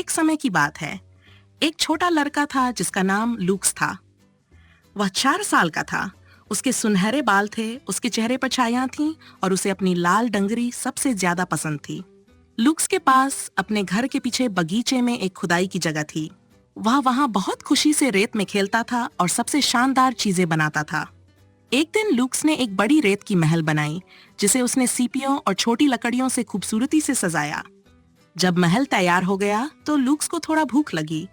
एक समय की बात है। एक छोटा लड़का था जिसका नाम लूक्स था। वह 4 साल का था। उसके सुनहरे बाल थे, उसके चेहरे पर छायां थीं और उसे अपनी लाल डंगरी सबसे ज्यादा पसंद थी। लूक्स के पास अपने घर के पीछे बगीचे में एक खुदाई की जगह थी। वह वहां बहुत खुशी से रेत में खेलता था और सबसे शानदार चीजें बनाता था। एक दिन लूक्स ने एक बड़ी रेत की महल बनाई, जिसे उसने सीपियों और छोटी लकड़ियों से खूबसूरती से सजाया। जब महल तैयार हो गया तो लूक्स को थोड़ा भूख लगी।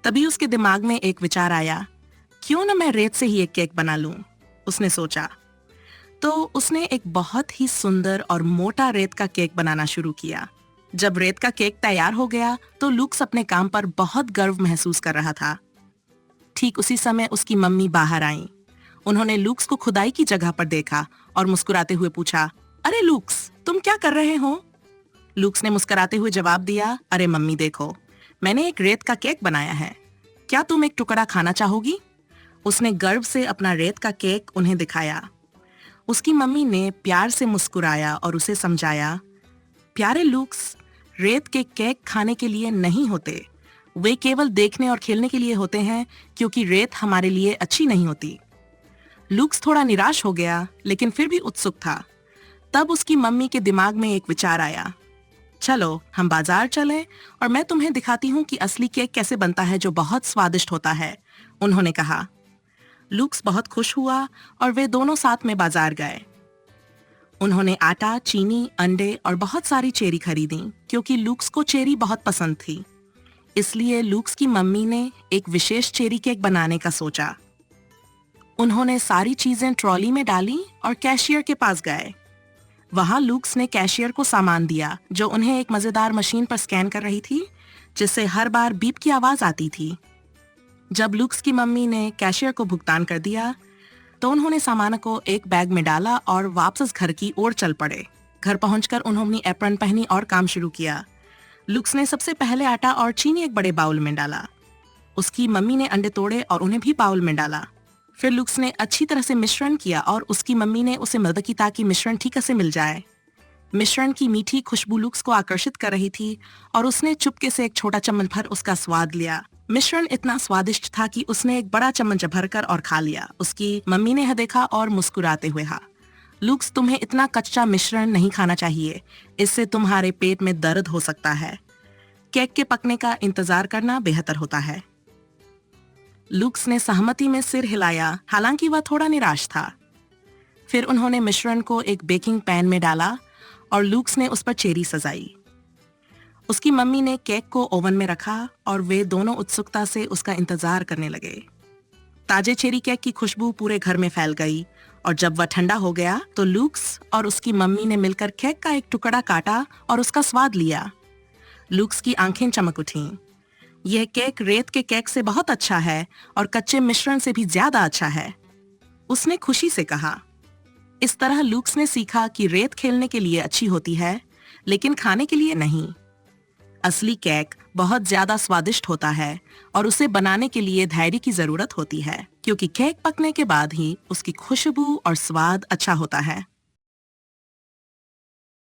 तभी उसके दिमाग में एक विचार आया, क्यों न मैं रेत से ही एक केक बना लूं, उसने सोचा। तो उसने एक बहुत ही सुंदर और मोटा रेत का केक बनाना शुरू किया। जब रेत का केक तैयार हो गया तो लूक्स अपने काम पर बहुत गर्व महसूस कर रहा था। ठीक उसी समय उसकी मम्मी बाहर आईं। उन्होंने लूक्स को खुदाई की जगह पर देखा और मुस्कुराते हुए पूछा, अरे लूक्स, तुम क्या कर रहे हो? लूक्स ने मुस्कुराते हुए जवाब दिया, अरे मम्मी देखो, मैंने एक रेत का केक बनाया है। क्या तुम एक टुकड़ा खाना चाहोगी? उसने गर्व से अपना रेत का केक उन्हें दिखाया। उसकी मम्मी ने प्यार से मुस्कुराया और उसे समझाया, प्यारे लूक्स, रेत के केक खाने के लिए नहीं होते। वे केवल देखने और खेलने के लिए होते हैं, क्योंकि रेत हमारे लिए अच्छी नहीं होती। लूक्स थोड़ा निराश हो गया, लेकिन फिर भी उत्सुक था। तब उसकी मम्मी के दिमाग में एक विचार आया, चलो हम बाजार चलें और मैं तुम्हें दिखाती हूँ कि असली केक कैसे बनता है, जो बहुत स्वादिष्ट होता है, उन्होंने कहा। लूक्स बहुत खुश हुआ और वे दोनों साथ में बाजार गए। उन्होंने आटा, चीनी, अंडे और बहुत सारी चेरी खरीदी, क्योंकि लूक्स को चेरी बहुत पसंद थी। इसलिए लूक्स की मम्मी ने एक विशेष चेरी केक बनाने का सोचा। उन्होंने सारी चीजें ट्रॉली में डाली और कैशियर के पास गए। वहां लूक्स ने कैशियर को सामान दिया, जो उन्हें एक मजेदार मशीन पर स्कैन कर रही थी, जिससे हर बार बीप की आवाज आती थी। जब लूक्स की मम्मी ने कैशियर को भुगतान कर दिया तो उन्होंने सामान को एक बैग में डाला और वापस घर की ओर चल पड़े। घर पहुंचकर उन्होंने एप्रन पहनी और काम शुरू किया। लूक्स ने सबसे पहले आटा और चीनी एक बड़े बाउल में डाला। उसकी मम्मी ने अंडे तोड़े और उन्हें भी बाउल में डाला। फिर लूक्स ने अच्छी तरह से मिश्रण किया और उसकी मम्मी ने उसे मदद की ताकि मिश्रण ठीक से मिल जाए। मिश्रण की मीठी खुशबू लूक्स को आकर्षित कर रही थी और उसने चुपके से एक छोटा चम्मच भर उसका स्वाद लिया। मिश्रण इतना स्वादिष्ट था कि उसने एक बड़ा चम्मच भरकर और खा लिया। उसकी मम्मी ने यह देखा और मुस्कुराते हुए कहा, लूक्स, तुम्हें इतना कच्चा मिश्रण नहीं खाना चाहिए, इससे तुम्हारे पेट में दर्द हो सकता है। केक के पकने का इंतजार करना बेहतर होता है। लूक्स ने सहमति में सिर हिलाया, हालांकि वह थोड़ा निराश था। फिर उन्होंने मिश्रण को एक बेकिंग पैन में डाला और लूक्स ने उस पर चेरी सजाई। उसकी मम्मी ने केक को ओवन में रखा और वे दोनों उत्सुकता से उसका इंतजार करने लगे। ताजे चेरी केक की खुशबू पूरे घर में फैल गई और जब वह ठंडा हो गया तो लूक्स और उसकी मम्मी ने मिलकर केक का एक टुकड़ा काटा और उसका स्वाद लिया। लूक्स की आंखें चमक उठीं। यह केक रेत के केक से बहुत अच्छा है और कच्चे मिश्रण से भी ज्यादा अच्छा है, उसने खुशी से कहा। इस तरह लूक्स ने सीखा कि रेत खेलने के लिए अच्छी होती है, लेकिन खाने के लिए नहीं। असली केक बहुत ज्यादा स्वादिष्ट होता है और उसे बनाने के लिए धैर्य की जरूरत होती है, क्योंकि केक पकने के बाद ही उसकी खुशबू और स्वाद अच्छा होता है।